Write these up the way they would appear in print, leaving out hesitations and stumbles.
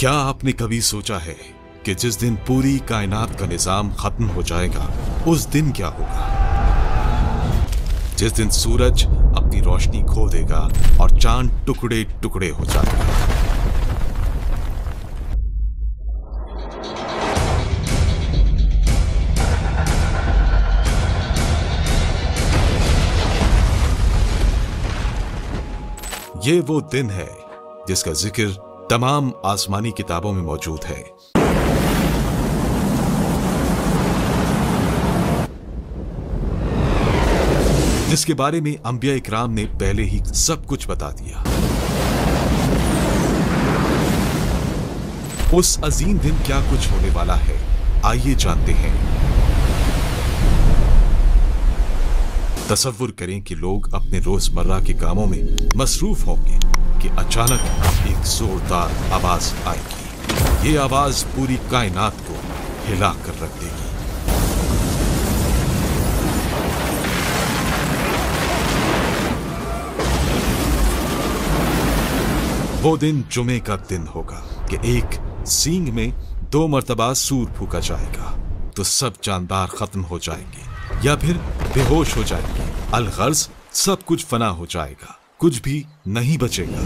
क्या आपने कभी सोचा है कि जिस दिन पूरी कायनात का निजाम खत्म हो जाएगा उस दिन क्या होगा? जिस दिन सूरज अपनी रोशनी खो देगा और चांद टुकड़े टुकड़े हो जाएगा। ये वो दिन है जिसका जिक्र तमाम आसमानी किताबों में मौजूद है। जिसके बारे में अंबिया इकराम ने पहले ही सब कुछ बता दिया। उस अजीम दिन क्या कुछ होने वाला है, आइए जानते हैं। तसव्वुर करें कि लोग अपने रोजमर्रा के कामों में मसरूफ होंगे कि अचानक एक जोरदार आवाज आएगी। ये आवाज पूरी कायनात को हिला कर रख देगी। वो दिन जुमे का दिन होगा कि एक सींग में 2 मरतबा सूर फूका जाएगा तो सब जानदार खत्म हो जाएंगे या फिर बेहोश हो जाएंगे। अलगर्ज सब कुछ फना हो जाएगा, कुछ भी नहीं बचेगा।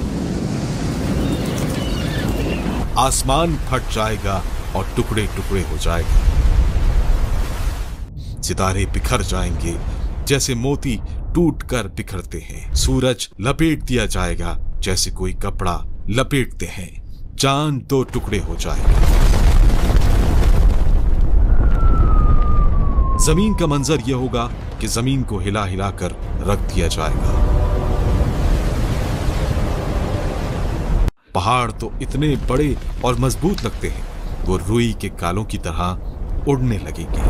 आसमान फट जाएगा और टुकड़े टुकड़े हो जाएगा। सितारे बिखर जाएंगे जैसे मोती टूट कर बिखरते हैं। सूरज लपेट दिया जाएगा जैसे कोई कपड़ा लपेटते हैं। चांद 2 टुकड़े हो जाएगा। जमीन का मंजर यह होगा कि जमीन को हिला हिला कर रख दिया जाएगा। पहाड़ तो इतने बड़े और मजबूत लगते हैं, वो रुई के कालों की तरह उड़ने लगेंगे।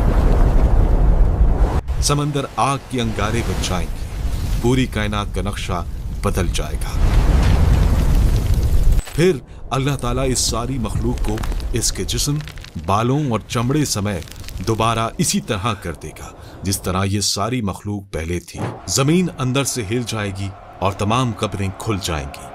समंदर आग के अंगारे बन जाएंगे। पूरी कायनात का नक्शा बदल जाएगा। फिर अल्लाह ताला इस सारी मखलूक को इसके जिस्म, बालों और चमड़े समेत दोबारा इसी तरह कर देगा जिस तरह ये सारी मखलूक पहले थी। जमीन अंदर से हिल जाएगी और तमाम कब्रें खुल जाएंगी।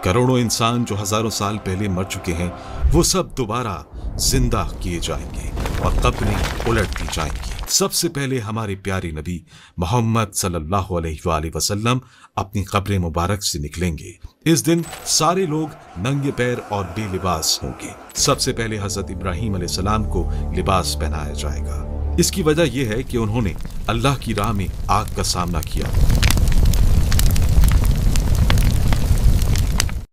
करोड़ों इंसान जो हजारों साल पहले मर चुके हैं वो सब दोबारा जिंदा किए जाएंगे और कब्रें उलट दी जाएंगी। सबसे पहले हमारे प्यारे नबी मोहम्मद सल्लल्लाहु अलैहि वसल्लम अपनी कब्र मुबारक से निकलेंगे। इस दिन सारे लोग नंगे पैर और बेलिबास होंगे। सबसे पहले हजरत इब्राहीम अलैहिस्सलाम को लिबास पहनाया जाएगा। इसकी वजह यह है कि उन्होंने अल्लाह की राह में आग का सामना किया।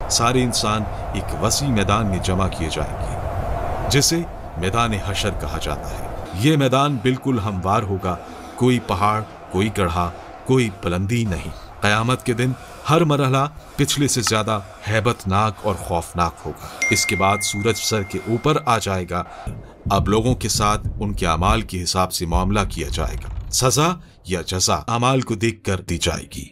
सारे इंसान एक वसी मैदान में जमा किए जाएंगे जिसे मैदान हशर कहा जाता है। ये मैदान बिल्कुल हमवार होगा, कोई पहाड़, कोई गढ़ा, कोई बुलंदी नहीं। कयामत के दिन हर मरहला पिछले से ज्यादा हैबतनाक और खौफनाक होगा। इसके बाद सूरज सर के ऊपर आ जाएगा। अब लोगों के साथ उनके अमाल के हिसाब से मामला किया जाएगा। सजा या जजा अमाल को देखकर दी जाएगी।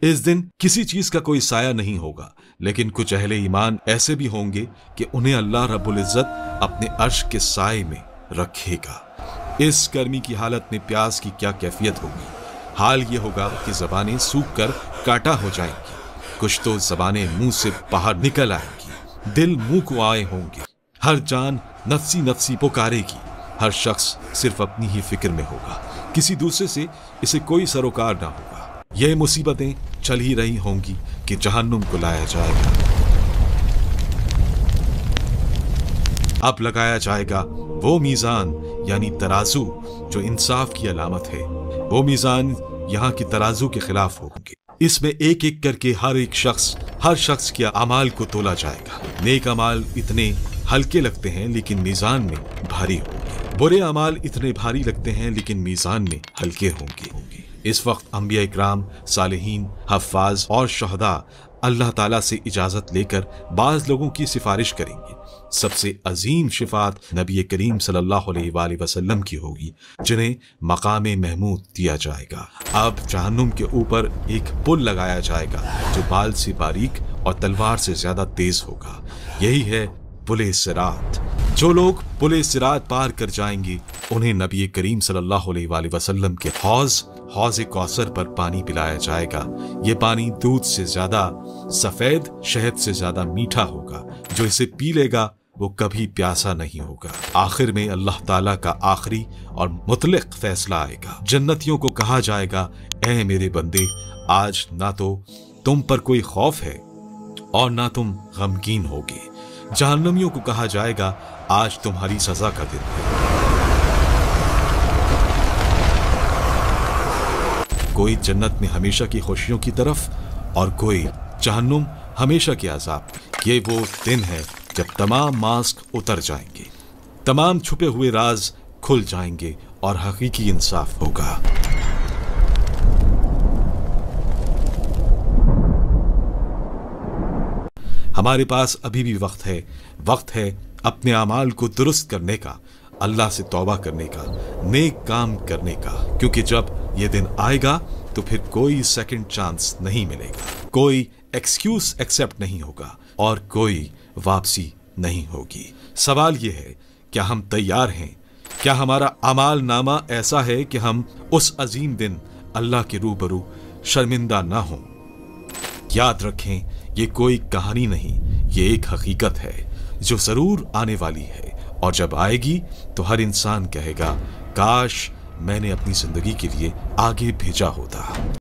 इस दिन किसी चीज का कोई साया नहीं होगा, लेकिन कुछ अहले ईमान ऐसे भी होंगे कि उन्हें अल्लाह रब्बुल इज्जत अपने अर्श के साए में रखेगा। इस गर्मी की हालत में प्यास की क्या कैफियत होगी। हाल ये होगा कि जबानें सूख कर काटा हो जाएंगी। कुछ तो जबानें मुंह से बाहर निकल आएंगी। दिल मुंह को आए होंगे। हर जान नफसी नफसी पुकारेगी। हर शख्स सिर्फ अपनी ही फिक्र में होगा, किसी दूसरे से इसे कोई सरोकार ना होगा। ये मुसीबतें चल ही रही होंगी कि जहन्नुम को लाया जाएगा। अब लगाया जाएगा वो मीजान यानी तराजू जो इंसाफ की अलामत है। वो मीजान यहाँ की तराजू के खिलाफ होंगे। इसमें एक एक करके हर शख्स के अमाल को तोला जाएगा। नेक अमाल इतने हल्के लगते हैं लेकिन मीजान में भारी होंगे। बुरे अमाल इतने भारी लगते हैं लेकिन मीजान में हल्के होंगे। इस वक्त अंबिया इकराम, सालिहीन, हफ्फाज और शहदा अल्लाह ताला से इजाजत लेकर बाज लोगों की सिफारिश करेंगे। सबसे अजीम शिफात नबी करीम सल्लल्लाहु अलैहि वसल्लम की होगी जिन्हें मकाम महमूद दिया जाएगा। अब जहन्नुम के ऊपर एक पुल लगाया जाएगा जो बाल से बारीक और तलवार से ज्यादा तेज होगा। यही है पुले सिरात। जो लोग पुले सिरात पार कर जाएंगे उन्हें नबी करीम सल्लल्लाहु अलैहि वसल्लम के हौज़ कौसर पर पानी पिलाया जाएगा। ये पानी दूध से ज्यादा सफेद, शहद से ज्यादा मीठा होगा। जो इसे पी लेगा वो कभी प्यासा नहीं होगा। आखिर में अल्लाह ताला का आखिरी और मुतलक फैसला आएगा। जन्नतियों को कहा जाएगा, ऐ मेरे बंदे, आज ना तो तुम पर कोई खौफ है और ना तुम गमगीन होगे। जहन्नमियों को कहा जाएगा, आज तुम्हारी सजा का दिन है। कोई जन्नत में हमेशा की खुशियों की तरफ और कोई जहन्नुम हमेशा के अजाब। ये वो दिन है जब तमाम मास्क उतर जाएंगे, तमाम छुपे हुए राज खुल जाएंगे और हकीकी इंसाफ होगा। हमारे पास अभी भी वक्त है अपने अमाल को दुरुस्त करने का, अल्लाह से तौबा करने का, नेक काम करने का, क्योंकि जब ये दिन आएगा तो फिर कोई सेकंड चांस नहीं मिलेगा, कोई एक्सक्यूज एक्सेप्ट नहीं होगा और कोई वापसी नहीं होगी। सवाल ये है, क्या हम तैयार हैं? क्या हमारा अमाल नामा ऐसा है कि हम उस अजीम दिन अल्लाह के रूबरू शर्मिंदा ना हों? याद रखें, ये कोई कहानी नहीं, ये एक हकीकत है जो जरूर आने वाली है, और जब आएगी तो हर इंसान कहेगा, काश मैंने अपनी जिंदगी के लिए आगे भेजा होता।